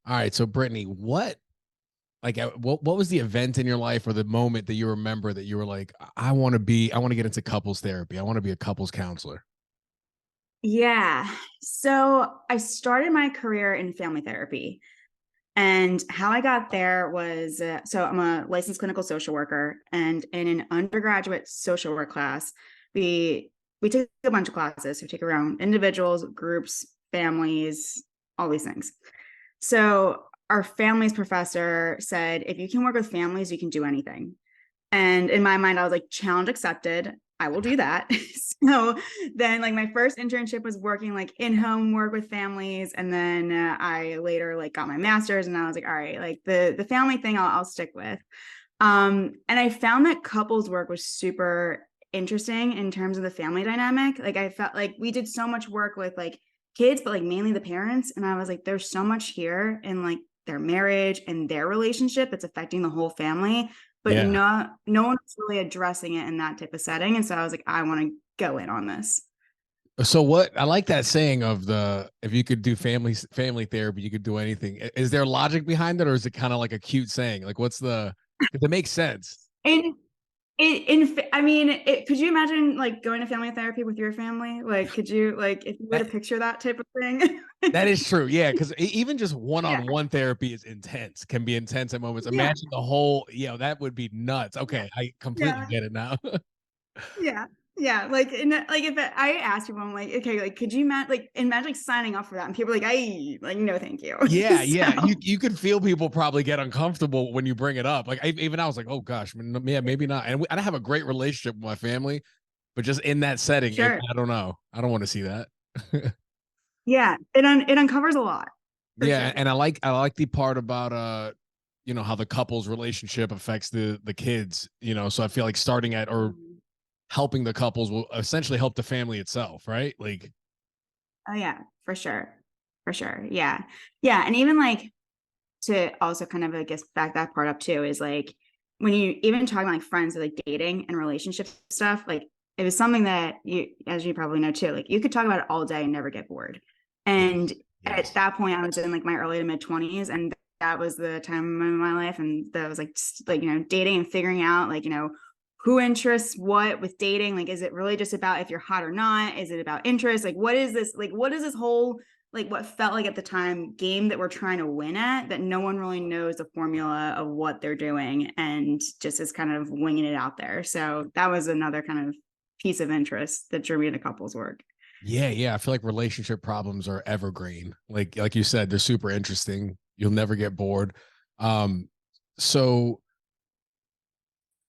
All right. So Brittany, what was the event in your life or the moment that you remember that you were like, I want to get into couples therapy. I want to be a couples counselor. Yeah. So I started my career in family therapy. And how I got there was so I'm a licensed clinical social worker. And in an undergraduate social work class, we take a bunch of classes. We take around individuals, groups, families, all these things. So our families professor said, if you can work with families, you can do anything. And in my mind, I was like, challenge accepted. I will do that. So then like my first internship was working like in-home work with families. And then I later like got my master's and I was like, all right, like the family thing I'll stick with. And I found that couples work was super interesting in terms of the family dynamic. Like I felt like we did so much work with like kids, but like mainly the parents. And I was like, there's so much here in like their marriage and their relationship that's affecting the whole family, but Yeah. no one's really addressing it in that type of setting. And so I was like, I want to go in on this. So what I like that saying of the if you could do family therapy, you could do anything. Is there logic behind it, or is it kind of like a cute saying? Like, what's the? If it makes sense. And I mean, could you imagine like going to family therapy with your family? Like, could you like if you were to That picture that type of thing? that is true. Yeah, because even just Yeah, one-on-one therapy is intense. Can be intense at moments. yeah, Imagine the whole. That would be nuts. yeah, Okay, I completely yeah, get it now. yeah, yeah. Like, like if I asked people, I'm like, okay, like, could you imagine like signing up for that? And people are like, I like, no, thank you. Yeah, yeah. So You could feel people probably get uncomfortable when you bring it up. Like even I was like, oh gosh, yeah, maybe not. And I have a great relationship with my family, but just in that setting, sure, I don't know. I don't want to see that. yeah, it uncovers a lot for Yeah, sure. and I like the part about how the couple's relationship affects the kids. So I feel like starting at or Mhm. helping the couples will essentially help the family itself, right? Like, Oh yeah, for sure, yeah, yeah, and even like to also kind of I guess back that part up too is like when you even talking like friends like dating and relationship stuff, like it was something that you, as you probably know too, like you could talk about it all day and never get bored. And yes, at yes, that point, I was in like my early to mid 20s, and that was the time in my life, and that was like dating and figuring out like who interests what with dating. Like, is it really just about if you're hot or not? Is it about interest? Like, what is this? Like, what is this whole like what felt like at the time game that we're trying to win at that no one really knows the formula of what they're doing and just is kind of winging it out there. So that was another kind of piece of interest that drew me into couples work. yeah, yeah. I feel like relationship problems are evergreen. Like you said, they're super interesting. You'll never get bored. Um, so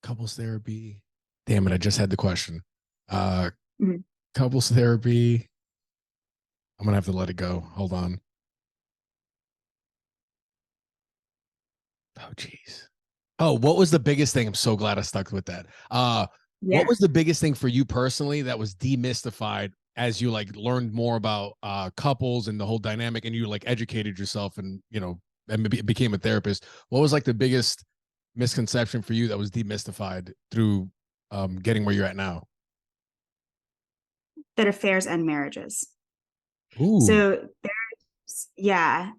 couples therapy. Damn it, I just had the question. Uh, Mhm. couples therapy. I'm gonna have to let it go. Hold on. Oh, geez. Oh, what was the biggest thing? I'm so glad I stuck with that. What Yeah. was the biggest thing for you personally that was demystified as you like learned more about couples and the whole dynamic, and you like educated yourself and and became a therapist? What was like the biggest misconception for you that was demystified through getting where you're at now? That affairs and marriages. Ooh, So there's, yeah,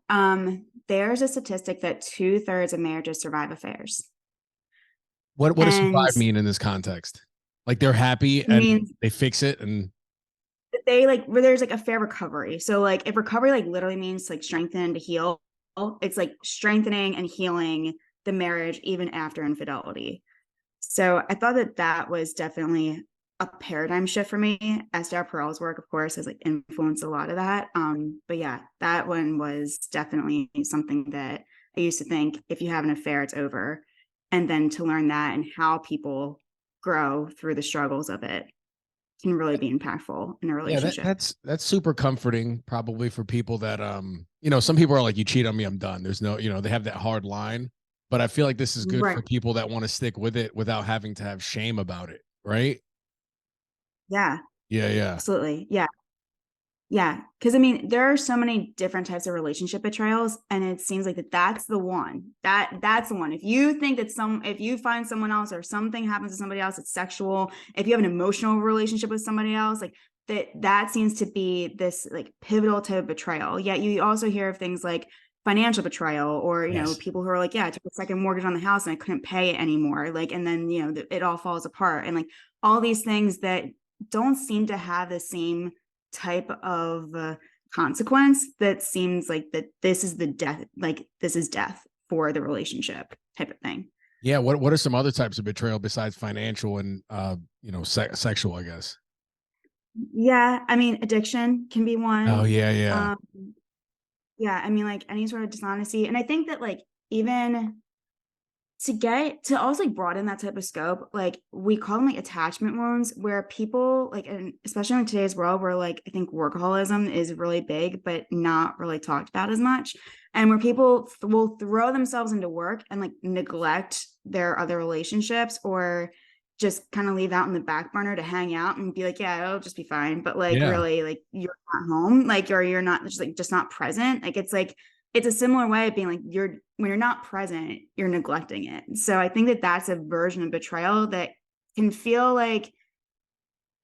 there's a statistic that 2/3 of marriages survive affairs. what does And survive mean in this context? Like they're happy it and means they fix it, and they like where there's like a fair recovery. So like if recovery like literally means like strengthen to heal, it's like strengthening and healing the marriage even after infidelity. So I thought that that was definitely a paradigm shift for me. Esther Perel's work, of course, has like influenced a lot of that. But yeah, that one was definitely something that I used to think if you have an affair, it's over. And then to learn that and how people grow through the struggles of it can really be impactful in a yeah, relationship. that's super comforting, probably for people that some people are like, you cheat on me, I'm done. There's no, they have that hard line. But I feel like this is good Right. for people that want to stick with it without having to have shame about it, right? Yeah, Yeah, yeah. absolutely. Yeah. Yeah. Cause I mean, there are so many different types of relationship betrayals. And it seems like that's the one. That's the one. If you think that if you find someone else or something happens to somebody else, it's sexual. If you have an emotional relationship with somebody else, like that seems to be this like pivotal type of betrayal. Yet you also hear of things like financial betrayal, or, Yes. people who are like, yeah, I took a second mortgage on the house and I couldn't pay it anymore. Like, and then, it all falls apart. And like all these things that don't seem to have the same type of consequence, that seems like that this is the death, like this is death for the relationship type of thing. Yeah. What are some other types of betrayal besides financial and sexual, I guess? Yeah, I mean, addiction can be Oh one. yeah, yeah. Um, yeah, I mean, like any sort of dishonesty. And I think that like even to get to also like broaden that type of scope, like we call them like attachment wounds, where people like, and especially in today's world where like I think workaholism is really big, but not really talked about as much. And where people will throw themselves into work and like neglect their other relationships, or just kind of leave out in the back burner to hang out and be like, yeah, it'll just be fine. But like Yeah. really, like you're not home, like, or you're not just not present. Like it's a similar way of being like, when you're not present, you're neglecting it. So I think that that's a version of betrayal that can feel like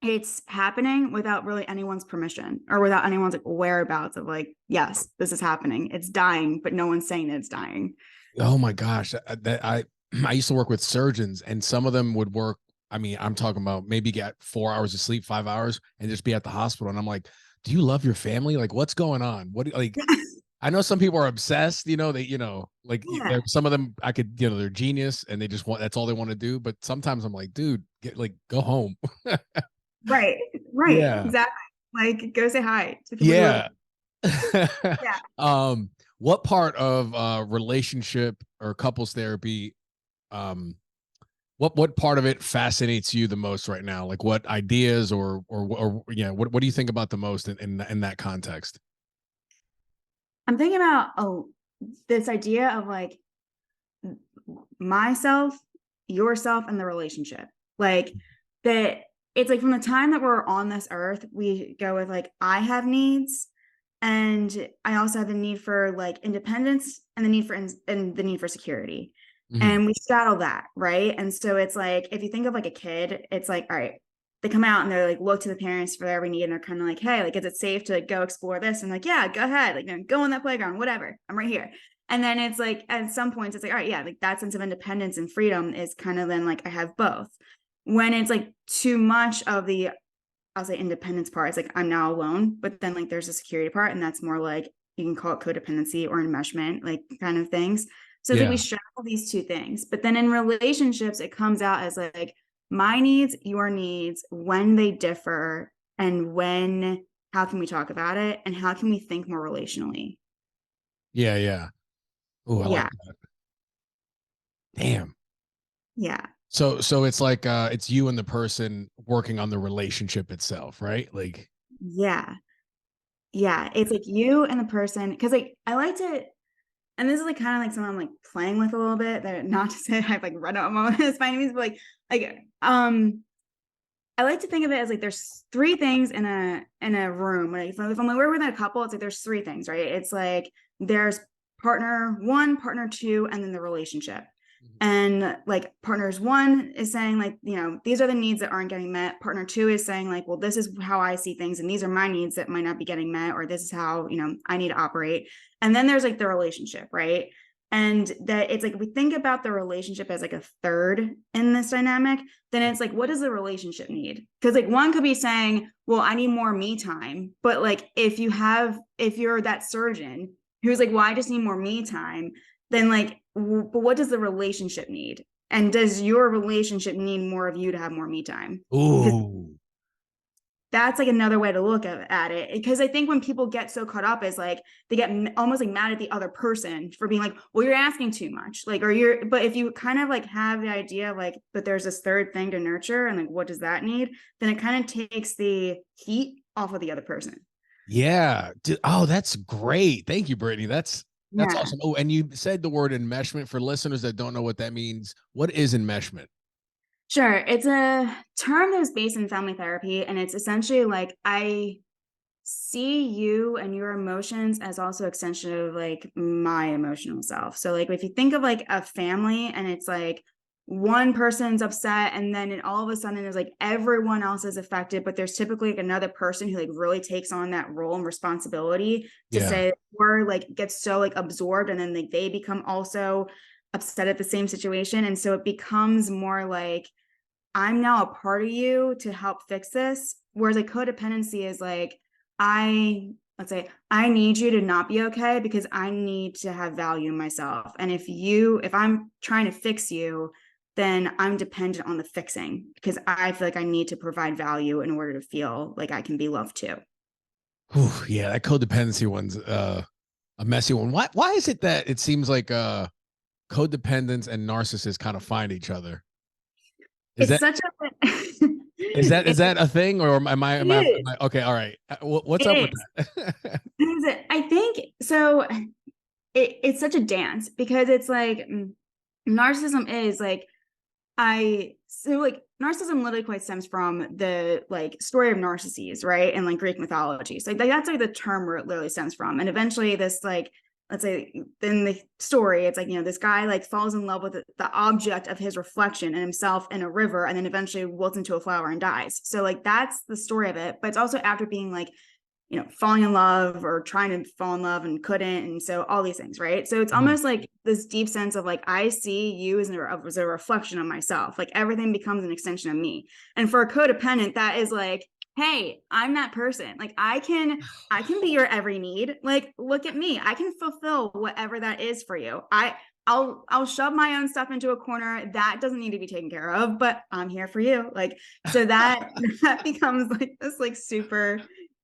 it's happening without really anyone's permission, or without anyone's like whereabouts of like, yes, this is happening. It's dying, but no one's saying that it's dying. Oh my gosh. I used to work with surgeons, and some of them would work. I mean, I'm talking about maybe get 4 hours of sleep, 5 hours, and just be at the hospital. And I'm like, do you love your family? Like, what's going on? Like, I know some people are obsessed, like Yeah. some of them I could, they're genius and they just want, that's all they want to do. But sometimes I'm like, dude, go home. Right. Right. Yeah. Exactly. Like go say hi to people you love. Yeah. Yeah. What part of relationship or couples therapy, um, what part of it fascinates you the most right now? Like what ideas or yeah, what do you think about the most in that context? I'm thinking about this idea of like myself, yourself, and the relationship. Like that it's like from the time that we're on this earth, we go with like, I have needs, and I also have the need for like independence, and the need for and the need for security. Mhm. And we straddle that, right? And so it's like if you think of like a kid, it's like, all right, they come out and they're like look to the parents for their every need, and they're kind of like, hey, like, is it safe to go explore this? And like, yeah, go ahead, like, go on that playground, whatever, I'm right here. And then it's like at some points, it's like, all right, yeah, like that sense of independence and freedom is kind of then like I have both. When it's like too much of the, I'll say independence part, it's like I'm now alone, but then like there's a security part, and that's more like you can call it codependency or enmeshment, like kind of things. So it's like we Yeah. straddle these two things, but then in relationships, it comes out as like my needs, your needs, when they differ, and when, how can we talk about it, and how can we think more relationally? Yeah. Yeah. Oh, I like Yeah, that. Damn. yeah, So it's like it's you and the person working on the relationship itself, right? Like yeah, yeah. It's like you and the person, because like I like to, and this is like kind of like something I'm like playing with a little bit. That not to say I've like read out moment by any means, but like I like to think of it as like there's three things in a room. Like if I'm like we're within a couple, it's like there's three things, right? It's like there's partner one, partner two, and then the relationship. And like partners one is saying like, these are the needs that aren't getting met. Partner two is saying like, well, this is how I see things, and these are my needs that might not be getting met, or this is how, I need to operate. And then there's like the relationship, right? And that it's like, if we think about the relationship as like a third in this dynamic, then it's like, what does the relationship need? Because like one could be saying, well, I need more me time. But like if you're that surgeon who's like, well, I just need more me time, then like, but what does the relationship need? And does your relationship need more of you to have more me time? Because ooh. that's like another way to look at it. Because I think when people get so caught up as like they get almost like mad at the other person for being like, well, you're asking too much, like, or you're, but if you kind of like have the idea of like, but there's this third thing to nurture, and like what does that need, then it kind of takes the heat off of the other person. Yeah. Oh, that's great. Thank you, Brittany. That's Yeah. awesome. Oh, and you said the word enmeshment. For listeners that don't know what that means, what is enmeshment? Sure. It's a term that is based in family therapy, and it's essentially like I see you and your emotions as also extension of like my emotional self. So like if you think of like a family, and it's like one person's upset and then all of a sudden is like everyone else is affected, but there's typically like another person who like really takes on that role and responsibility to Yeah. say, or like gets so like absorbed and then like they become also upset at the same situation. And so it becomes more like, I'm now a part of you to help fix this. Whereas like codependency is like, let's say, I need you to not be okay because I need to have value in myself. And if I'm trying to fix you, then I'm dependent on the fixing because I feel like I need to provide value in order to feel like I can be loved too. Whew, yeah, that codependency one's a messy one. Why is it that it seems like codependents and narcissists kind of find each other? Is It's that such a is that a thing, or am is. I okay? All right, what's up with It is. that? I think so. It's such a dance because it's like narcissism is like narcissism literally quite stems from the like story of Narcissus, right? And like Greek mythology. So like, that's like the term where it literally stems from. And eventually this like, let's say in the story, it's like, this guy like falls in love with the object of his reflection and himself in a river, and then eventually wilts into a flower and dies. So like that's the story of it. But it's also after being like, falling in love or trying to fall in love and couldn't. And so all these things, right? So it's Mhm. almost like this deep sense of like, I see you as a reflection of myself. Like everything becomes an extension of me. And for a codependent, that is like, hey, I'm that person. Like I can be your every need. Like, look at me. I can fulfill whatever that is for you. I'll shove my own stuff into a corner that doesn't need to be taken care of, but I'm here for you. Like, so that becomes like this like super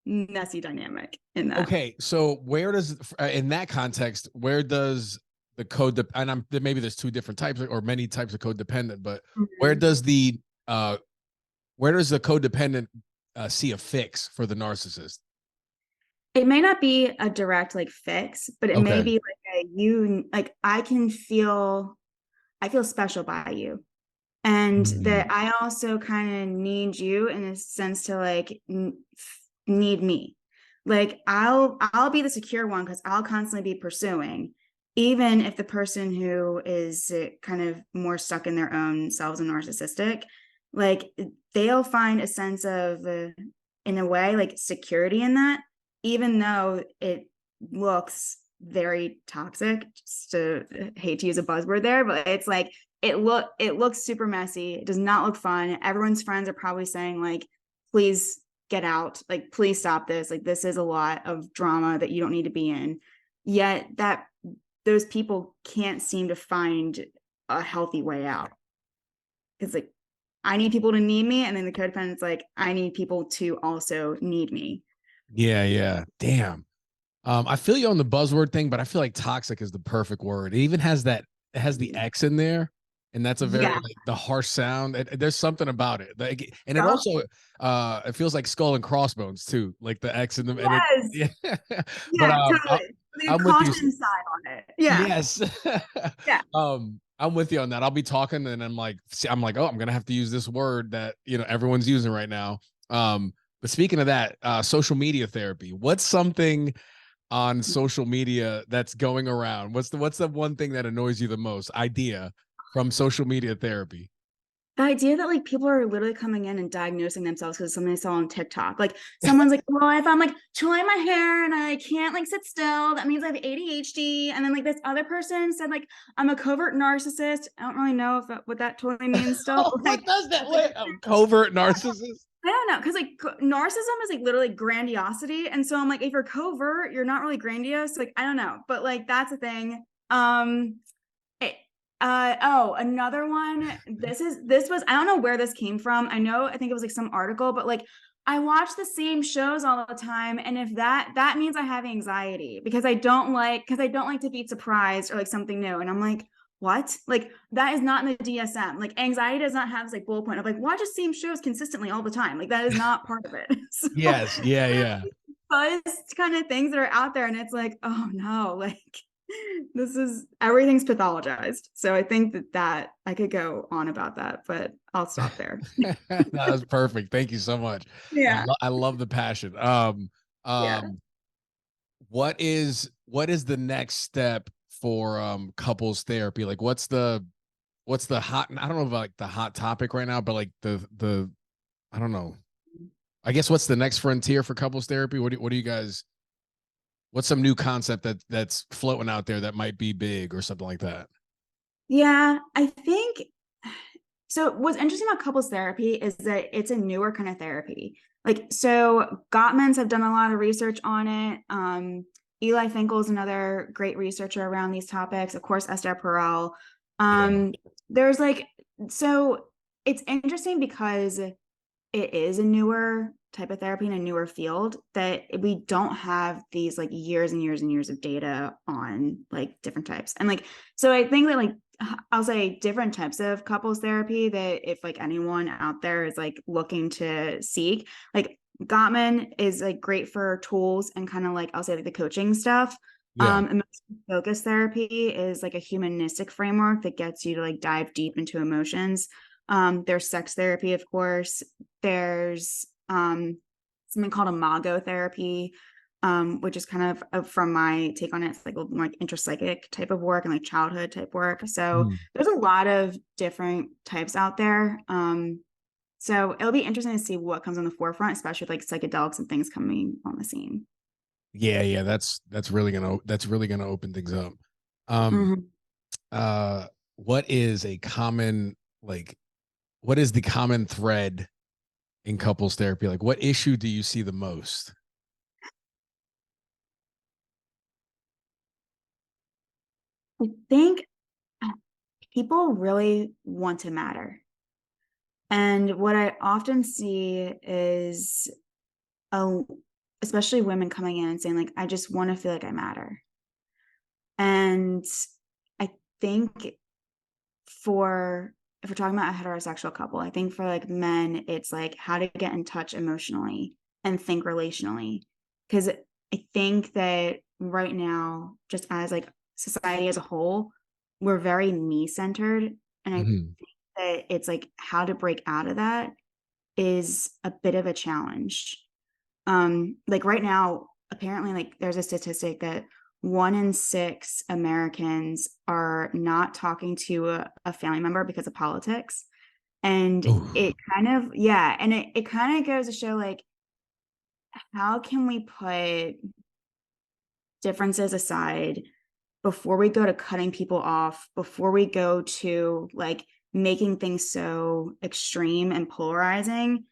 messy dynamic in that. Okay, so where does in that context, where does the and maybe there's two different types or many types of codependent, but where Mhm. does the uh where does the codependent see a fix for the narcissist? It may not be a direct like fix, but it may Okay. be like I feel special by you. And that Mm. I also kind of need you in a sense to like need me. Like I'll be the secure one because I'll constantly be pursuing, even if the person who is kind of more stuck in their own selves and narcissistic, like they'll find a sense of, in a way, like security in that, even though it looks very toxic. Just to hate to use a buzzword there, but it's like it looks super messy. It does not look fun. Everyone's friends are probably saying like, please get out. Like, please stop this. Like, this is a lot of drama that you don't need to be in. Yet that those people can't seem to find a healthy way out. It's like, I need people to need me. And then the codependent's like, I need people to also need me. Yeah, yeah. Damn. I feel you on the buzzword thing, but I feel like toxic is the perfect word. It even has that it has the X in there, and that's a very Yeah. like the harsh sound. There's something about it. Like, and it Yep. also it feels like skull and crossbones too, like the X in them, and it Yes. yeah. But Yeah, totally. Like a I'm with you. caution sign on it. Yeah. Yes. Yeah. I'm with you on that. I'll be talking and I'm like, oh, I'm gonna have to use this word that everyone's using right now. But speaking of that, social media therapy. What's something on social media that's going around? What's the one thing that annoys you the most? Idea from social media therapy. The idea that like people are literally coming in and diagnosing themselves because something they saw on TikTok. Like someone's like, well, if I'm like twirling my hair and I can't like sit still, that means I have ADHD. And then like this other person said like I'm a covert narcissist. I don't really know if what that totally means still. Oh, But, what like, does that it's like way? Covert narcissist? I don't know, because like narcissism is like literally grandiosity, and so I'm like, if you're covert, you're not really grandiose. Like I don't know, but like that's a thing. It, oh, another one. This was I don't know where this came from. I think it was like some article, but like I watch the same shows all the time, and if that means I have anxiety because I don't like to be surprised or like something new, and I'm like, what? Like that is not in the DSM. Like anxiety does not have this like bullet point of like watch the same shows consistently all the time. Like that is not part of it. So Yes. Yeah. Yeah. buzz kind of things that are out there, and it's like, oh no, like this is everything's pathologized. So I think that I could go on about that, but I'll stop there. That was perfect. Thank you so much. Yeah. I love the passion. Yeah. Um, what is the next step for couples therapy? Like, what's the what's the hot, I don't know about like the hot topic right now, but like the I don't know. I guess what's the next frontier for couples therapy? What do you guys, what's some new concept that's floating out there that might be big or something like that? Yeah, I think so. What's interesting about couples therapy is that it's a newer kind of therapy. Like, so Gottmans have done a lot of research on it. Eli Finkel is another great researcher around these topics. Of course, Esther Perel. Yeah. There's like, so it's interesting because it is a newer type of therapy in a newer field that we don't have these like years and years and years of data on like different types. And like, so I think that like, I'll say different types of couples therapy that if like anyone out there is like looking to seek, like Gottman is like great for tools and kind of like, I'll say like the coaching stuff. Yeah. Emotional focus therapy is like a humanistic framework that gets you to like dive deep into emotions. There's sex therapy, of course. There's something called imago therapy, which is kind of from my take on it, it's like more like intrapsychic type of work and like childhood type work. So Mm. there's a lot of different types out there. So it'll be interesting to see what comes on the forefront, especially with like psychedelics and things coming on the scene. Yeah, yeah, that's really gonna open things up. Um, Mhm. uh, what is a common like what is the common thread in couples therapy? Like, what issue do you see the most? I think people really want to matter. And what I often see is, oh, especially women coming in and saying, like, I just want to feel like I matter. And I think for, if we're talking about a heterosexual couple, I think for like men, it's like how to get in touch emotionally and think relationally. Because I think that right now, just as like society as a whole, we're very me centered. And I Mhm. think that it's like how to break out of that is a bit of a challenge. Like right now, apparently, like there's a statistic that 1 in 6 Americans are not talking to a family member because of politics. And Oh, it kind of, yeah, and it kind of goes to show like, how can we put differences aside before we go to cutting people off, before we go to like making things so extreme and polarizing,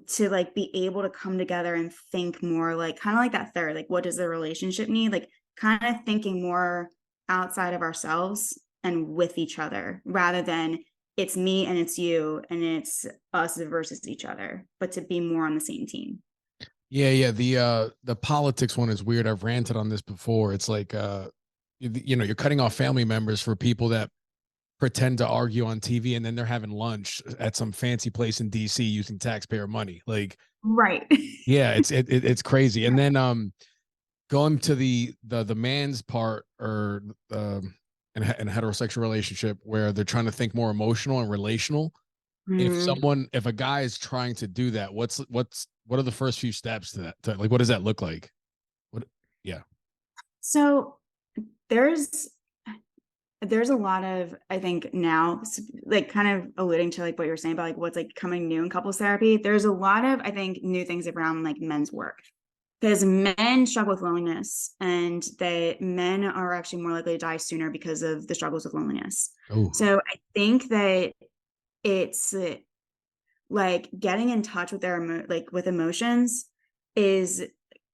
to like be able to come together and think more like kind of like that third, like what does the relationship need, like kind of thinking more outside of ourselves and with each other rather than it's me and it's you and it's us versus each other, but to be more on the same team. yeah, yeah. The politics one is weird. I've ranted on this before. It's like you know, you're cutting off family members for people that pretend to argue on TV and then they're having lunch at some fancy place in DC using taxpayer money. Like, Right. yeah, it's crazy. And then going to the man's part or in a heterosexual relationship where they're trying to think more emotional and relational. Mhm. If a guy is trying to do that, what are the first few steps to that? Like, what does that look like? What? Yeah. So there's there's a lot of, I think now, like kind of alluding to like what you're saying about like what's like coming new in couples therapy, there's a lot of, I think, new things around like men's work because men struggle with loneliness and that men are actually more likely to die sooner because of the struggles with loneliness. Oh. So I think that it's like getting in touch with their like with emotions is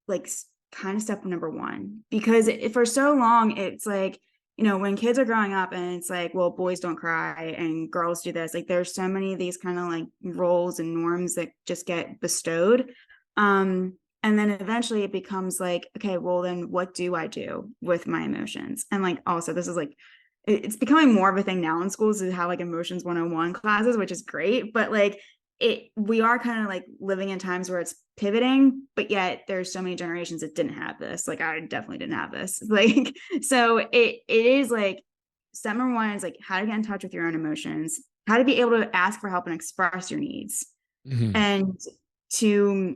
like kind of step number one, because for so long it's like, you know, when kids are growing up and it's like, well, boys don't cry and girls do this, like there's so many of these kind of like roles and norms that just get bestowed. And then eventually it becomes like, okay, well then what do I do with my emotions? And like also this is like it's becoming more of a thing now in schools to have like emotions 101 classes, which is great, but like we are kind of like living in times where it's pivoting, but yet there's so many generations that didn't have this. Like I definitely didn't have this. Like so it is like step number one is like how to get in touch with your own emotions, how to be able to ask for help and express your needs, Mhm. and to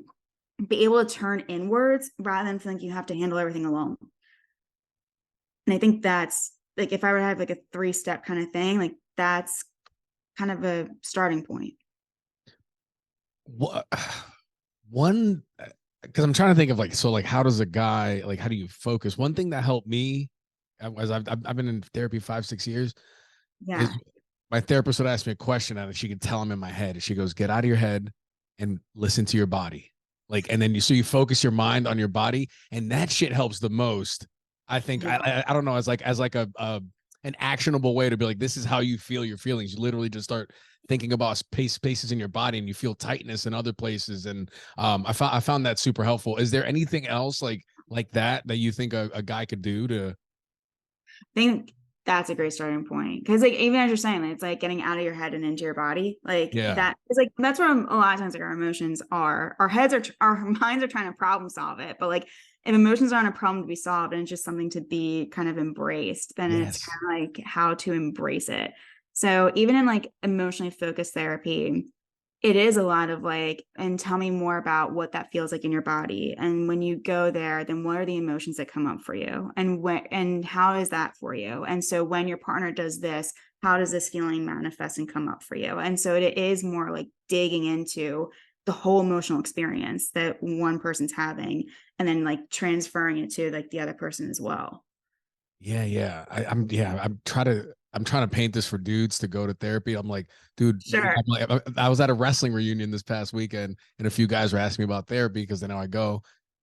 be able to turn inwards rather than feeling like you have to handle everything alone. And I think that's like if I were to have like a 3-step kind of thing, like that's kind of a starting point. What one because I'm trying to think of like, so like how does a guy, like how do you focus? One thing that helped me as I've been in therapy 5-6 years Yeah. is my therapist would ask me a question and she could tell him in my head. She goes, get out of your head and listen to your body. Like, and then you focus your mind on your body, and that shit helps the most. I think Yeah. I don't know, as like a an actionable way to be like, this is how you feel your feelings. You literally just start thinking about spaces in your body, and you feel tightness in other places. And I found that super helpful. Is there anything else like that you think a guy could do to? Think that's a great starting point. Because like even as you're saying, it's like getting out of your head and into your body. Like Yeah. that is like that's where a lot of times like our emotions are. Our heads are our minds are trying to problem solve it. But like if emotions aren't a problem to be solved and it's just something to be kind of embraced, then it's Yes. kind of like how to embrace it. So even in like emotionally focused therapy, it is a lot of like, and tell me more about what that feels like in your body. And when you go there, then what are the emotions that come up for you? And and how is that for you? And so when your partner does this, how does this feeling manifest and come up for you? And so it is more like digging into the whole emotional experience that one person's having and then like transferring it to like the other person as well. Yeah, yeah. I'm trying to paint this for dudes to go to therapy. I'm like, dude, Sure. I was at a wrestling reunion this past weekend, and a few guys were asking me about therapy because they know I go,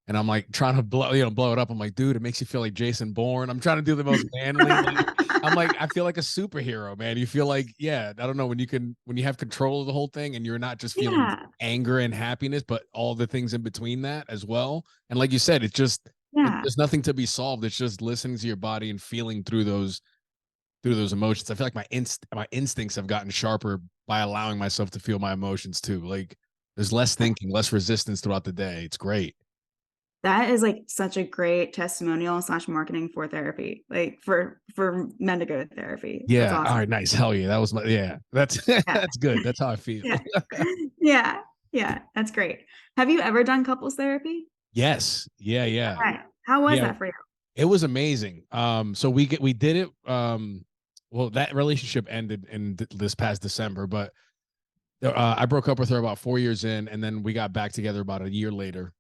and I'm like trying to blow it up. I'm like, dude, it makes you feel like Jason Bourne. I'm trying to do the most manly. Like, I'm like, I feel like a superhero, man. You feel like, yeah, I don't know, when you have control of the whole thing, and you're not just feeling Yeah. anger and happiness, but all the things in between that as well. And like you said, Yeah. there's nothing to be solved. It's just listening to your body and feeling through those emotions. I feel like my instincts have gotten sharper by allowing myself to feel my emotions too. Like there's less thinking, less resistance throughout the day. It's great. That is like such a great testimonial slash marketing for therapy, like for men to go to therapy. That's Yeah. All awesome. right. Nice. Hell yeah. That was my, yeah. That's, Yeah. that's good. That's how I feel. Yeah. Yeah. Yeah. That's great. Have you ever done couples therapy? Yes. Yeah. Yeah. Okay. How was Yeah. that for you? It was amazing. So we did it. Well, that relationship ended in this past December, but I broke up with her about 4 years in, and then we got back together about a year later.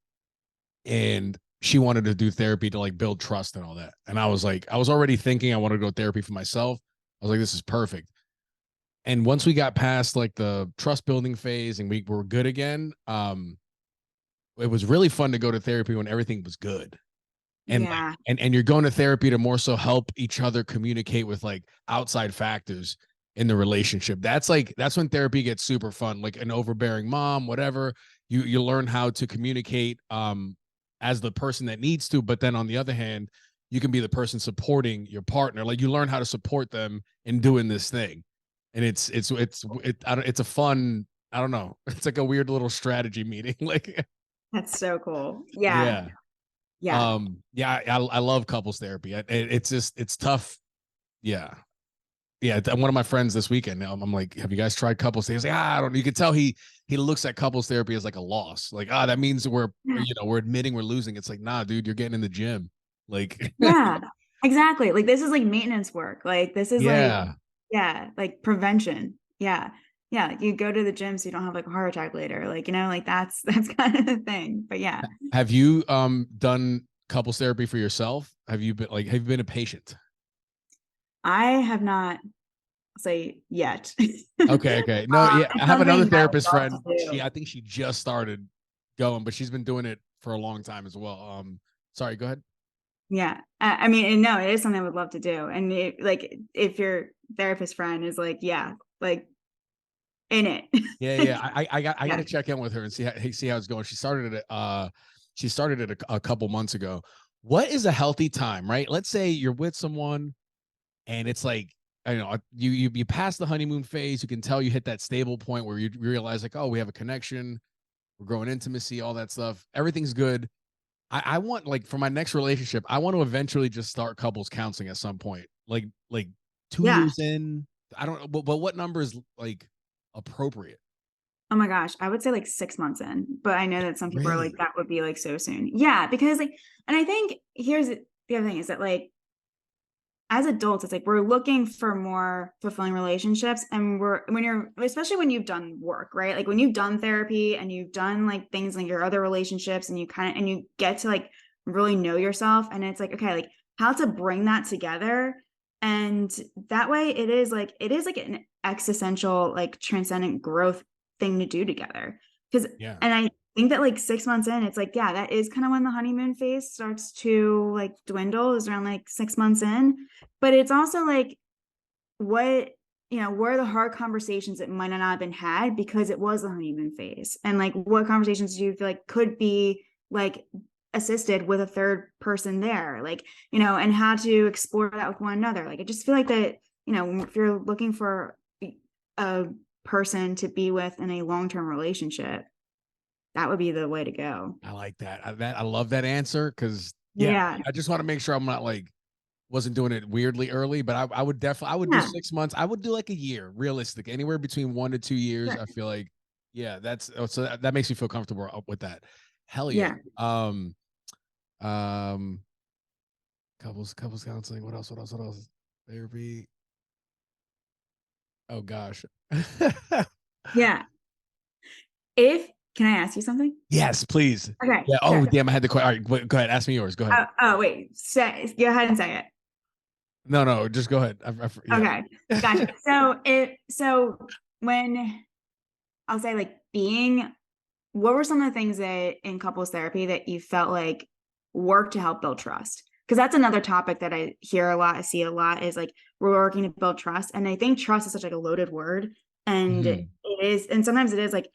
And she wanted to do therapy to like build trust and all that. And I was like, I was already thinking I wanted to go therapy for myself. I was like, this is perfect. And once we got past like the trust building phase and we were good again, it was really fun to go to therapy when everything was good. And like, Yeah. and you're going to therapy to more so help each other communicate with like outside factors in the relationship. That's when therapy gets super fun. Like an overbearing mom, whatever, you learn how to communicate as the person that needs to, but then on the other hand, you can be the person supporting your partner. Like you learn how to support them in doing this thing. And it's a fun, I don't know. It's like a weird little strategy meeting. Like That's so cool. Yeah. yeah. Yeah. Yeah, I love couples therapy. It's just it's tough. Yeah, yeah. One of my friends this weekend, I'm like, have you guys tried couples therapy? He's like, I don't. You can tell he looks at couples therapy as like a loss. Like, that means Yeah. we're admitting we're losing. It's like, nah, dude, you're getting in the gym. Like, Yeah. Exactly. Like this is like maintenance work. Like this is like, yeah. yeah, like prevention. Yeah. Yeah. Like you go to the gym so you don't have like a heart attack later. Like, like that's kind of the thing. But yeah, Have you done couples therapy for yourself? Have you been a patient? I have not say yet. Okay, okay. No, yeah, I It's have another something that I therapist would love friend. to do. I think she just started going, but she's been doing it for a long time as well. Sorry, go ahead. Yeah. I mean, and no, it is something I would love to do. And like, if your therapist friend is like, yeah, like in it. Yeah, yeah. I got Yeah. to check in with her and see how it's going. She started it a couple months ago. What is a healthy time, right? Let's say you're with someone and it's like, I don't know, you pass the honeymoon phase. You can tell you hit that stable point where you realize like, oh, we have a connection, we're growing intimacy, all that stuff. Everything's good. I want, like, for my next relationship, I want to eventually just start couples counseling at some point. Like 2 years Yeah. in. I don't know, but what number is like appropriate? Oh my gosh. I would say like 6 months in, but I know that some people are like, Really? that would be like so soon. Yeah. Because like, and I think here's the other thing is that like, as adults, it's like we're looking for more fulfilling relationships. And especially when you've done work, right? Like when you've done therapy and you've done like things like your other relationships and you get to like really know yourself. And it's like, okay, like how to bring that together. And that way it is like an existential, like transcendent growth thing to do together. Cause, Yeah. and I think that like 6 months in, it's like, yeah, that is kind of when the honeymoon phase starts to like dwindle, is around like 6 months in. But it's also like what, where are the hard conversations that might not have been had because it was the honeymoon phase? And like what conversations do you feel like could be like assisted with a third person there? Like, and how to explore that with one another. Like I just feel like that, if you're looking for a person to be with in a long-term relationship, that would be the way to go. I like that. I love that answer because yeah, Yeah. I just want to make sure I'm not like wasn't doing it weirdly early, but I would definitely I would do Yeah. 6 months. I would do like a year, realistic, anywhere between 1 to 2 years. Sure. I feel like yeah, so that makes me feel comfortable up with that. Hell yeah. Yeah. Um, couples counseling. What else? What else? What else? Therapy. Oh gosh. Yeah. If Can I ask you something? Yes, please. Okay, Yeah. Oh sure. damn, I had the question. All right, go ahead. Ask me yours. Go ahead. Oh, wait. Go ahead and say it. No, no, just go ahead. Yeah. Okay, gotcha. So when I'll say like what were some of the things that in couples therapy that you felt like worked to help build trust? Because that's another topic that I hear a lot, I see a lot, is like we're working to build trust. And I think trust is such like a loaded word. And Mhm. and sometimes it is like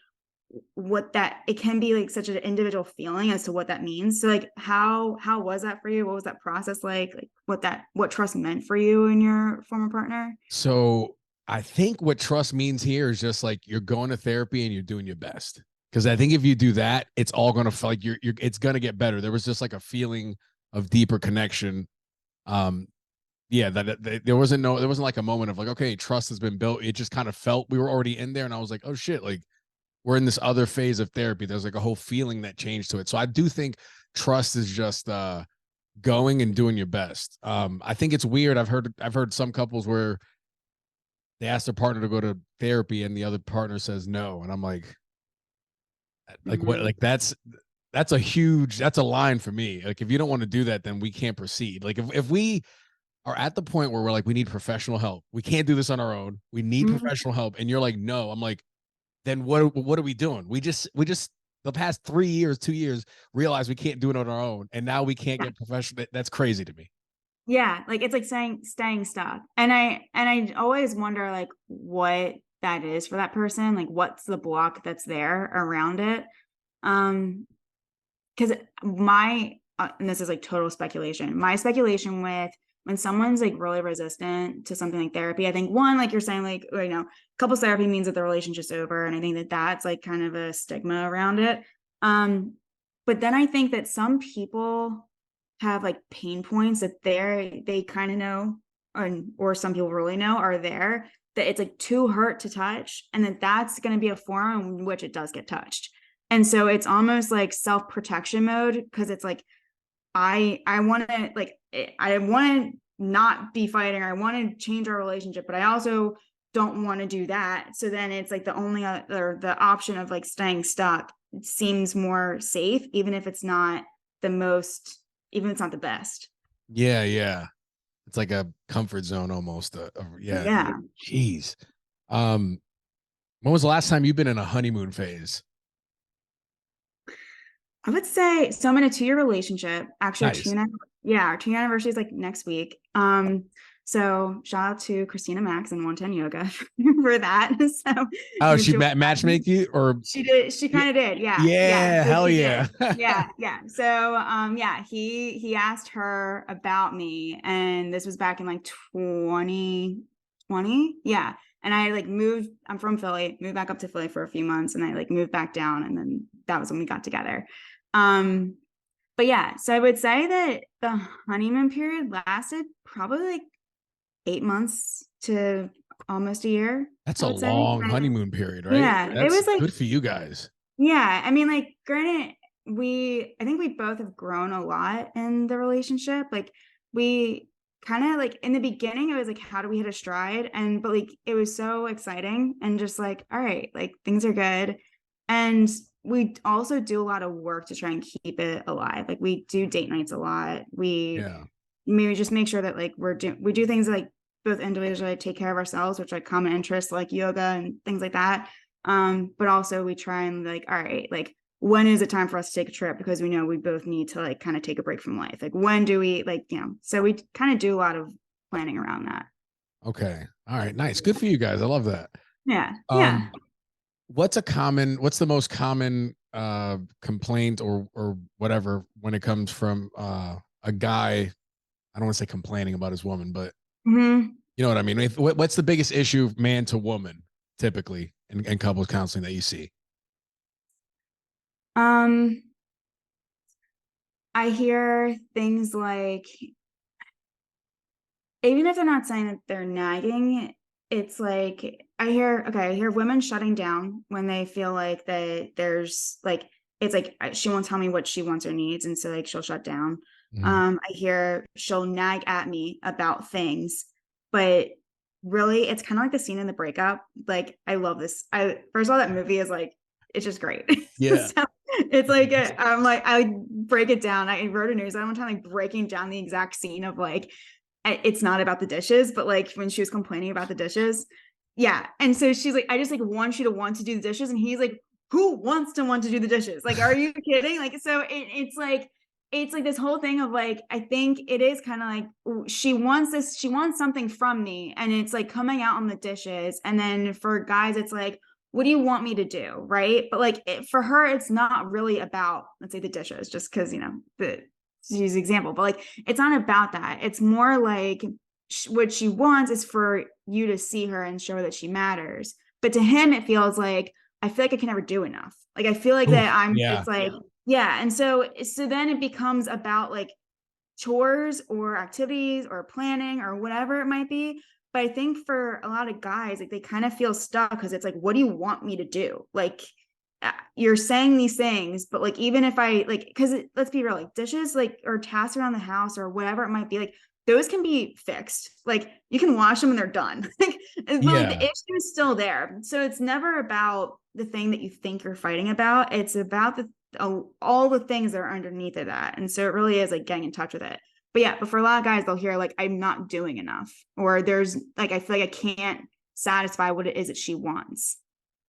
it can be like such an individual feeling as to what that means. So like how was that for you? What was that process like what trust meant for you and your former partner? So I think what trust means here is just like you're going to therapy and you're doing your best. Because I think if you do that, it's all gonna feel like it's gonna get better. There was just like a feeling of deeper connection. Um, yeah, there wasn't like a moment of like, okay, trust has been built. It just kind of felt we were already in there, and I was like, oh shit, like we're in this other phase of therapy. There's like a whole feeling that changed to it. So I do think trust is just going and doing your best. I think it's weird. I've heard some couples where they ask their partner to go to therapy and the other partner says no, and I'm like what, Mhm. like that's a line for me. Like if you don't want to do that, then we can't proceed. Like if we are at the point where we're like we need professional help, we can't do this on our own, we need Mhm. professional help, and you're like no, I'm like then what are we doing? We just the past 3 years, 2 years realize we can't do it on our own, and now we can't Yeah. get professional. That's crazy to me. Yeah, like it's like saying staying stuck. And I always wonder like what that is for that person, like what's the block that's there around it. Um because and this is like total speculation. My speculation with when someone's like really resistant to something like therapy, I think one, like you're saying, like, couples therapy means that the relationship's over. And I think that that's like kind of a stigma around it. Um, but then I think that some people have like pain points that they kind of know, or some people really know are there, that it's like too hurt to touch. And that's going to be a forum in which it does get touched. And so it's almost like self-protection mode, because it's like I want to I want to not be fighting, or I want to change our relationship, but I also don't want to do that. So then it's like the option of like staying stuck seems more safe, even if it's not even if it's not the best. Yeah, yeah. It's like a comfort zone almost. Yeah. Yeah. Jeez. Um, when was the last time you've been in a honeymoon phase? I would say so. I'm in a 2-year relationship. Actually, Nice. our 2-year anniversary is like next week. So shout out to Christina Max and 110 Yoga for that. So Oh, you she enjoy that. matchmake you or She did. She yeah, kind of did. Yeah. Yeah. yeah, So hell she yeah. did. Yeah. Yeah. So, yeah, he asked her about me, and this was back in like 2020. Yeah. And I like I'm from Philly, moved back up to Philly for a few months, and I like moved back down. And then that was when we got together. Um, but yeah, so I would say that the honeymoon period lasted probably like 8 months to almost a year, That's I a would say. long honeymoon period, right? Yeah, it That's was like, good for you guys. yeah, I mean, like, granted, I think we both have grown a lot in the relationship. Like, we kind of like in the beginning, it was like, how do we hit a stride? And but like it was so exciting and just like, all right, like things are good. And we also do a lot of work to try and keep it alive. Like we do date nights a lot. We Yeah. maybe just make sure that like we do things like both individually like, take care of ourselves, which like common interests like yoga and things like that. But also we try and like, all right, like when is it time for us to take a trip, because we know we both need to like kind of take a break from life, like when do we like, so we kind of do a lot of planning around that. Okay. All right. Nice. Good for you guys. I love that. Yeah, yeah. Um, what's the most common complaint or whatever when it comes from a guy? I don't want to say complaining about his woman, but Hmm. you know what I mean? What's the biggest issue man to woman typically in couples counseling that you see? um I hear things like, even if they're not saying that they're nagging, it's like I hear women shutting down when they feel like that there's like, it's like she won't tell me what she wants or needs, and so like she'll shut down. Mhm. I hear she'll nag at me about things, but really it's kind of like the scene in the breakup. Like I love this. I first of all, that movie is like, it's just great. Yeah. So it's like I'm like I break it down. I wrote a news at one time like breaking down the exact scene of like, it's not about the dishes, but like when she was complaining about the dishes. Yeah. And so she's like, I just like want you to want to do the dishes. And he's like, who wants to want to do the dishes? Like, are you kidding? Like, so it's like this whole thing of like, I think it is kind of like she wants this, she wants something from me. And it's like coming out on the dishes. And then for guys, it's like, what do you want me to do? Right. But like for her, it's not really about, let's say, the dishes, just because, to use an example, but like it's not about that. It's more like what she wants is for you to see her and show her that she matters. But to him, it feels like I feel like I can never do enough. Like I feel like that Oof. I'm. Yeah. It's like yeah, and so then it becomes about like chores or activities or planning or whatever it might be. But I think for a lot of guys, like they kind of feel stuck because it's like, what do you want me to do? Like you're saying these things, but like even if I like, because let's be real, like dishes, like or tasks around the house or whatever it might be, like those can be fixed. Like you can wash them and they're done. Like, but like the Yeah. issue is still there. So it's never about the thing that you think you're fighting about. It's about the all the things that are underneath of that. And so it really is like getting in touch with it. But yeah, but for a lot of guys, they'll hear like, I'm not doing enough, or there's like, I feel like I can't satisfy what it is that she wants.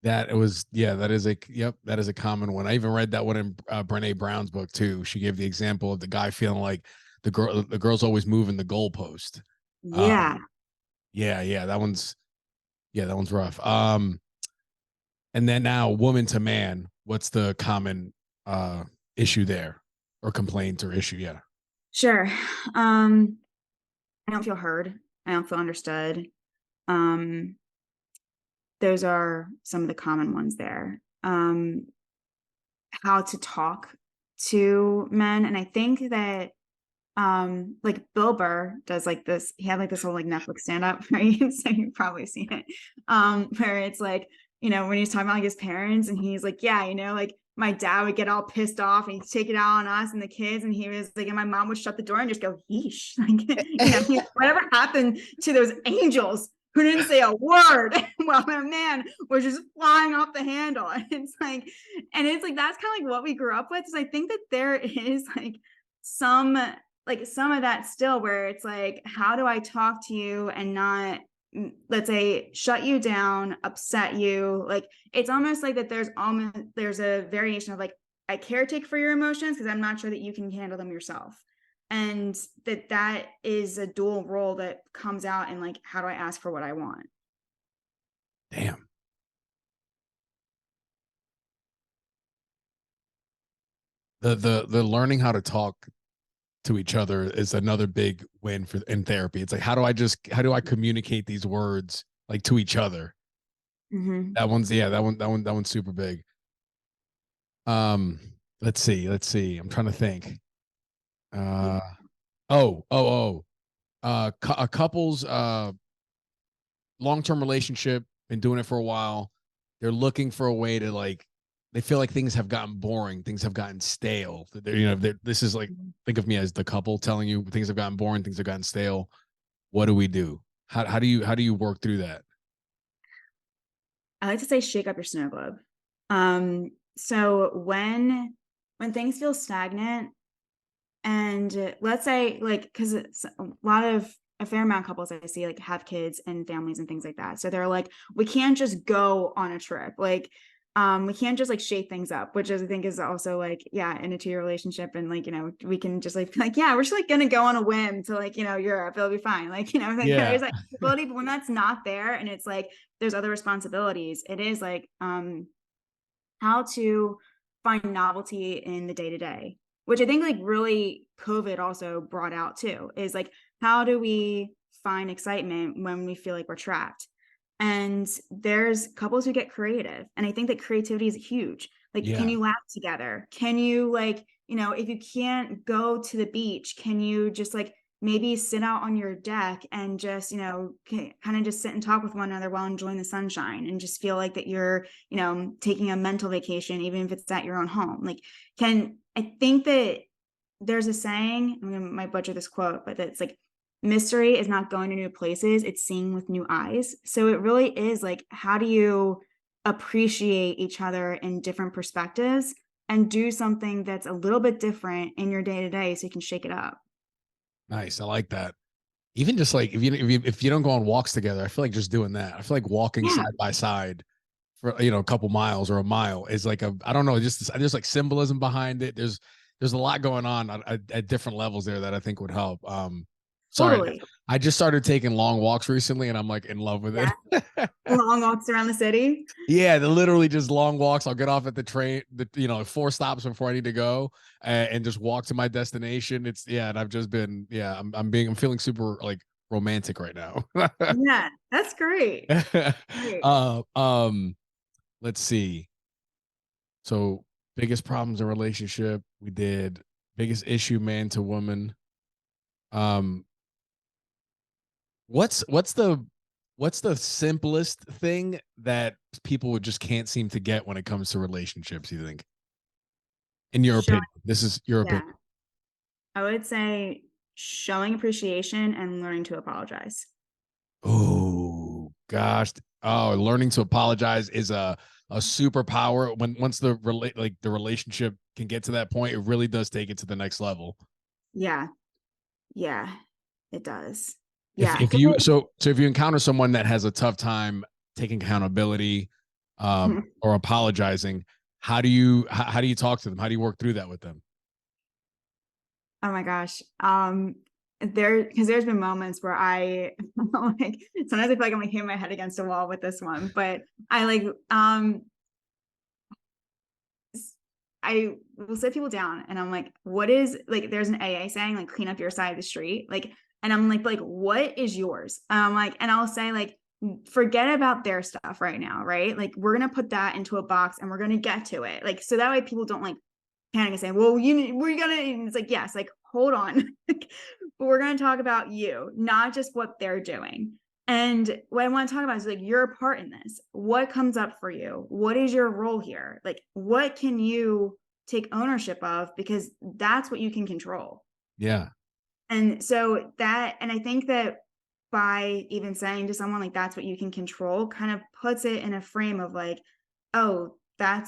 That it was, yeah, that is yep, that is a common one. I even read that one in Brene Brown's book too. She gave the example of the guy feeling like the girl's always moving the goalpost. Yeah. Um, yeah, yeah, that one's rough. And then now woman to man, what's the common issue there or complaint or issue? Yeah. Sure. I don't feel heard. I don't feel understood. Um, those are some of the common ones there. How to talk to men. And I think that like Bill Burr does like this, he had like this whole like Netflix stand-up, right? So you've probably seen it. Where it's like, when he's talking about like his parents and he's like, yeah, like my dad would get all pissed off and he'd take it out on us and the kids, and he was like, and my mom would shut the door and just go, yeesh. Like, whatever happened to those angels who didn't say a word while their man was just flying off the handle. And it's like that's kind of like what we grew up with. So I think that there is some some of that still, where it's like, how do I talk to you and not, let's say, shut you down, upset you? Like it's almost like that there's a variation of like, I caretake for your emotions because I'm not sure that you can handle them yourself. And that is a dual role that comes out in like, how do I ask for what I want? Damn. The learning how to talk to each other is another big win for in therapy. It's like how do I communicate these words like to each other? Mm-hmm. That one's yeah, that one's super big. Um, let's see. I'm trying to think. Uh oh, oh, oh. A couple's long-term relationship, been doing it for a while. They're looking for a way to like they feel like things have gotten boring, things have gotten stale. This is like, think of me as the couple telling you things have gotten boring, things have gotten stale. What do we do? How do you work through that? I like to say shake up your snow globe. So when things feel stagnant, and let's say like, because it's a fair amount of couples I see like have kids and families and things like that. So they're like, we can't just go on a trip. Like, we can't just like shake things up, which is, I think is also like, yeah, in a 2-year relationship. And like, we can just like be like, yeah, we're just like gonna go on a whim to like, Europe, it'll be fine. Like, like Yeah. there's like ability, but when that's not there and it's like there's other responsibilities, it is like how to find novelty in the day to day, which I think like really COVID also brought out too, is like, how do we find excitement when we feel like we're trapped? And there's couples who get creative. And I think that creativity is huge. Like, can Yeah. you laugh together? Can you like, if you can't go to the beach, can you just like maybe sit out on your deck and just, kind of just sit and talk with one another while enjoying the sunshine and just feel like that you're, taking a mental vacation, even if it's at your own home. Like, I think that there's a saying, might butcher this quote, but it's like, mystery is not going to new places, it's seeing with new eyes. So it really is like, how do you appreciate each other in different perspectives and do something that's a little bit different in your day to day so you can shake it up? Nice. I like that. Even just like if you don't go on walks together, I feel like just doing that. I feel like walking Yeah, side by side for a couple miles or a mile is like I don't know, just there's like symbolism behind it. There's a lot going on at different levels there that I think would help. Sorry, totally. I just started taking long walks recently, and I'm like in love with Yeah. it. Long walks around the city. Yeah, they're literally just long walks. I'll get off at the train, 4 stops before I need to go, and just walk to my destination. It's yeah, and I've just been I'm feeling super like romantic right now. Yeah, that's great. Great. uh, um, let's see. So biggest problems in relationship, we did biggest issue man to woman. Um, what's the simplest thing that people would just can't seem to get when it comes to relationships, you think? In your Showing, opinion. This is your yeah, opinion. I would say showing appreciation and learning to apologize. Oh gosh. Oh, learning to apologize is a superpower. Once the relationship can get to that point, it really does take it to the next level. Yeah, yeah, it does. If Yeah. if you so if you encounter someone that has a tough time taking accountability or apologizing, how do you talk to them? How do you work through that with them? Oh my gosh. Because there's been moments where I like sometimes I feel like I'm like hitting my head against a wall with this one, but I like I will sit people down and I'm like, what is like there's an AA saying like clean up your side of the street. Like, and I'm like, what is yours? Like, and I'll say like forget about their stuff right now, right? Like we're gonna put that into a box and we're gonna get to it. Like so that way people don't like panic and say, well, we're gonna and it's like, yes, like hold on. But we're gonna talk about you, not just what they're doing. And what I want to talk about is like your part in this. What comes up for you? What is your role here? Like, what can you take ownership of? Because that's what you can control. Yeah. And so that, and I think that by even saying to someone like that's what you can control kind of puts it in a frame of like, oh, I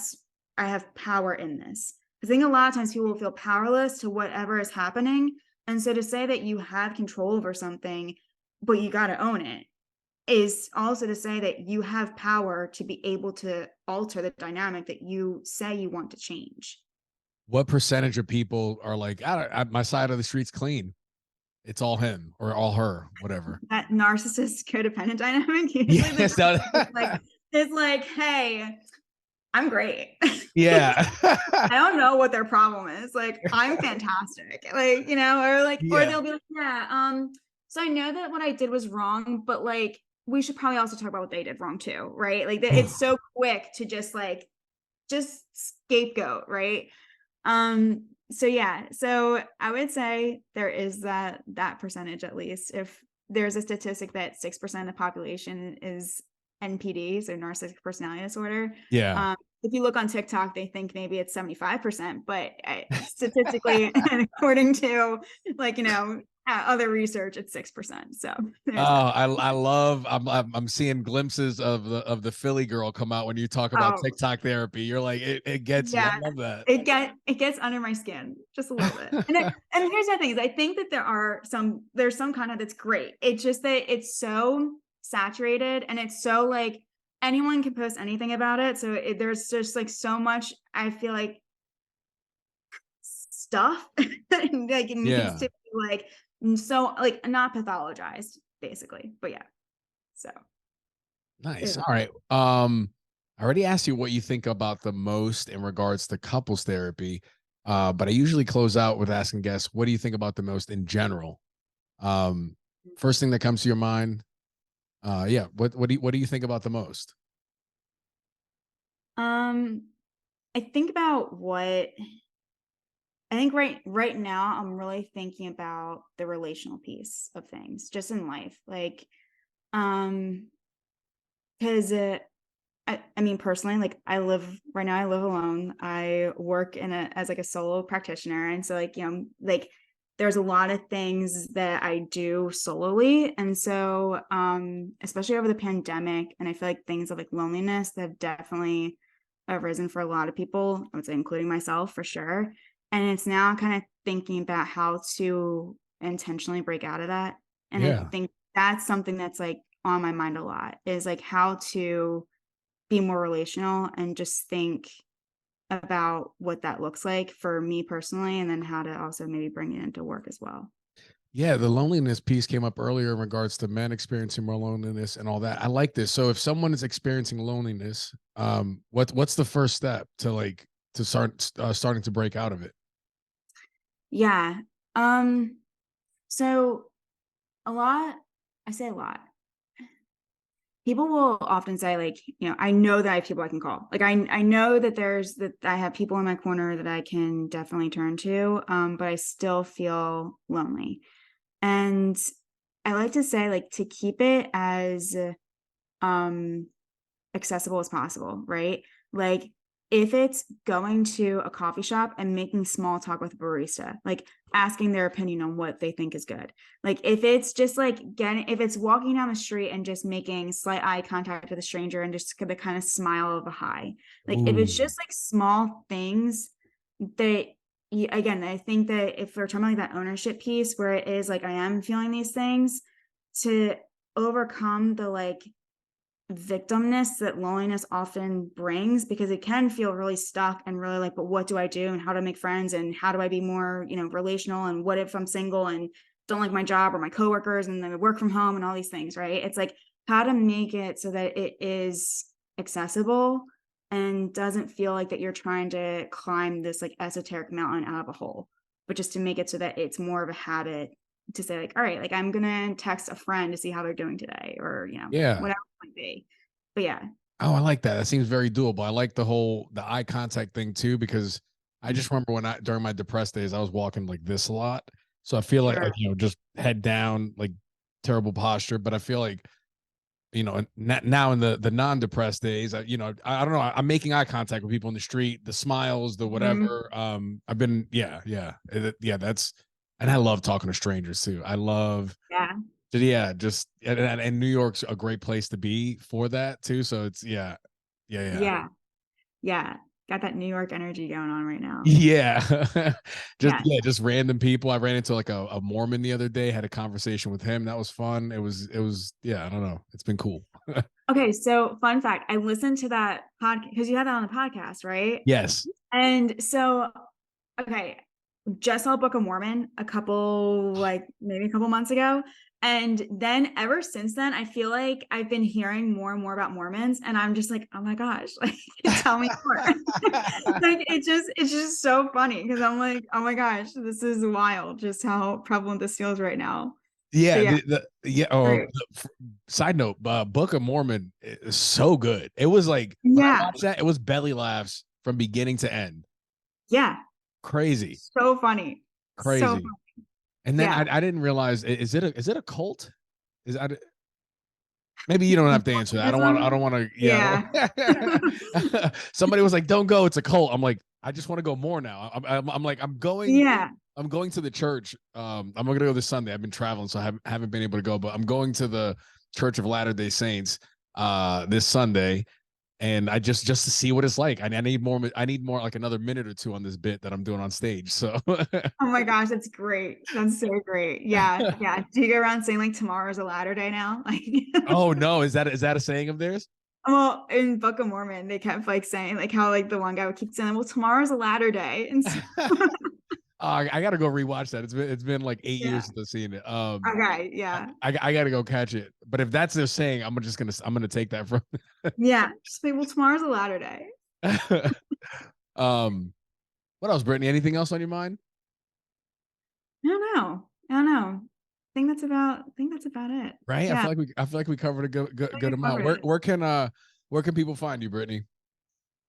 have power in this. I think a lot of times people will feel powerless to whatever is happening. And so to say that you have control over something, but you got to own it is also to say that you have power to be able to alter the dynamic that you say you want to change. What percentage of people are like, my side of the street's clean? It's all him or all her, whatever. That narcissist codependent dynamic, usually the Yes. narcissist is like, hey, I'm great. Yeah. I don't know what their problem is. Like, I'm fantastic. Like, or like, or Yeah. they'll be like, yeah, so I know that what I did was wrong, but like we should probably also talk about what they did wrong too, right? Like it's so quick to just scapegoat, right? So yeah, so I would say there is that percentage at least. If there's a statistic that 6% of the population is NPD, so narcissistic personality disorder. Yeah. if you look on TikTok, they think maybe it's 75%, but statistically, and according to like, other research, it's 6%. So Oh, there's that. I love. I'm seeing glimpses of the Philly girl come out when you talk about Oh, TikTok therapy. You're like, it gets you. I yeah. love that. It gets under my skin just a little bit. And here's the thing is I think that there's some content that's great. It's just that it's so saturated and it's so like anyone can post anything about it. So there's just like so much, I feel like, stuff like it needs Yeah. to be like so like not pathologized basically. But yeah, so Nice. there's All that. right. I already asked you what you think about the most in regards to couples therapy. But I usually close out with asking guests, what do you think about the most in general? Um, First thing that comes to your mind. Yeah. What do you think about the most? um I think about what I think right now I'm really thinking about the relational piece of things just in life. Like um because I mean personally, like I live alone. I work as like a solo practitioner. And so like, like there's a lot of things that I do solely. And so especially over the pandemic, and I feel like things of like loneliness that have definitely arisen for a lot of people, I would say including myself for sure. And it's now kind of thinking about how to intentionally break out of that. And I Yeah. think that's something that's like on my mind a lot is like how to be more relational and just think about what that looks like for me personally, and then how to also maybe bring it into work as well. Yeah, the loneliness piece came up earlier in regards to men experiencing more loneliness and all that. I like this. So if someone is experiencing loneliness, what's the first step to like to start starting to break out of it? Yeah. Um, so a lot, I say a lot. People will often say, like, I know that I have people I can call. Like I know that I have people in my corner that I can definitely turn to. But I still feel lonely. And I like to say, like, to keep it as um accessible as possible, right? Like if it's going to a coffee shop and making small talk with a barista, like asking their opinion on what they think is good. Like if it's just like if it's walking down the street and just making slight eye contact with a stranger and just the kind of smile of a hi. Like if it's Ooh. just like small things that again, I think that if we're talking about like that ownership piece where it is like I am feeling these things, to overcome the like victimness that loneliness often brings, because it can feel really stuck and really like, but what do I do and how to make friends and how do I be more, relational, and what if I'm single and don't like my job or my coworkers and then I work from home and all these things, right? It's like how to make it so that it is accessible and doesn't feel like that you're trying to climb this like esoteric mountain out of a hole, but just to make it so that it's more of a habit to say like, all right, like I'm gonna text a friend to see how they're doing today, or Yeah. whatever it might be. But yeah. Oh, I like that. That seems very doable. I like the eye contact thing too, because I just remember when during my depressed days, I was walking like this a lot. So I feel like Sure. just head down, like terrible posture. But I feel like, now in the non-depressed days, I don't know. I'm making eye contact with people in the street, the smiles, the Mhm. whatever. I've been, yeah. And I love talking to strangers too. I love, Yeah. yeah, just and New York's a great place to be for that too. So it's yeah. Yeah. Yeah. Got that New York energy going on right now. Yeah. Just Yeah. just random people. I ran into like a Mormon the other day, had a conversation with him. That was fun. It was yeah, I don't know. It's been cool. Okay, so fun fact, I listened to that podcast because you had that on the podcast, right? Yes. And so, okay, just saw Book of Mormon like maybe a couple months ago. And then ever since then, I feel like I've been hearing more and more about Mormons, and I'm just like, oh my gosh, like tell me more. Like it's just so funny because I'm like, oh my gosh, this is wild just how prevalent this feels right now. But Yeah, yeah, yeah. great. Side note, Book of Mormon is so good. It was like when I Yeah, watched that, it was belly laughs from beginning to end. yeah, Crazy, so funny. So crazy. funny. And then Yeah. I didn't realize, is it a cult? Is that Maybe you don't have to answer that. I don't want to, Yeah. somebody was like, don't go. It's a cult. I'm like, I just want to go more now. I'm like, Yeah. I'm going to the church. I'm going to go this Sunday. I've been traveling, so I haven't been able to go, but I'm going to the Church of Latter-day Saints, this Sunday. And I just to see what it's like. I need more. I need more, like another minute or two on this bit that I'm doing on stage. So, Oh my gosh, that's great. That's so great. Yeah. Yeah. Do you go around saying like tomorrow's a ladder day now? Like, oh no, is that a saying of theirs? well, in Book of Mormon, they kept like saying like how like the one guy would keep saying, well, tomorrow's a ladder day. And so, I gotta go rewatch that. It's been like 8 years yeah. since I've seen it. Okay. Yeah. I gotta go catch it. But if that's their saying, I'm gonna take that from. Yeah. Just like, well, tomorrow's a ladder day. um, what else, Brittany? Anything else on your mind? I don't know. I don't know. I think that's about it. Right? Yeah. I feel like we covered a I good think I amount. covered it. Where can people find you, Brittany?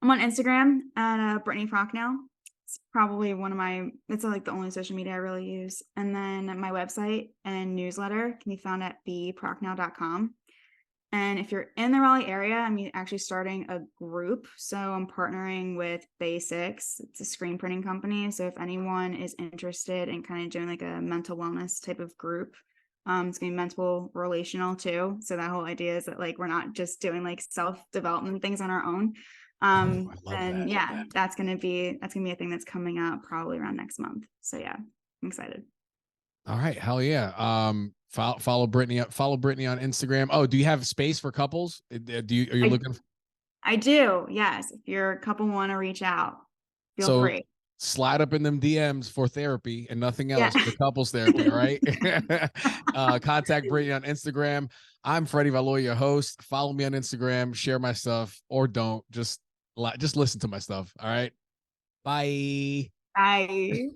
I'm on Instagram at Brittany Procknow. It's probably it's like the only social media I really use. And then my website and newsletter can be found at bprocknow.com. And if you're in the Raleigh area, I'm actually starting a group. So I'm partnering with Basics. It's a screen printing company. So if anyone is interested in kind of doing like a mental wellness type of group, it's gonna be mental relational too. So that whole idea is that like we're not just doing like self-development things on our own. Oh, I love And that. yeah, that's gonna be a thing that's coming up probably around next month. So yeah, I'm excited. All right, hell yeah. Follow Brittany. Follow Brittany on Instagram. Oh, do you have space for couples? Are you I looking? I do, yes. If you're a couple want to reach out, feel So free. slide up in them DMs for therapy and nothing Yeah. else for couples therapy. All right. Contact Brittany on Instagram. I'm Freddie Valois, your host. Follow me on Instagram. Share my stuff or don't. Just listen to my stuff. All right. Bye. Bye.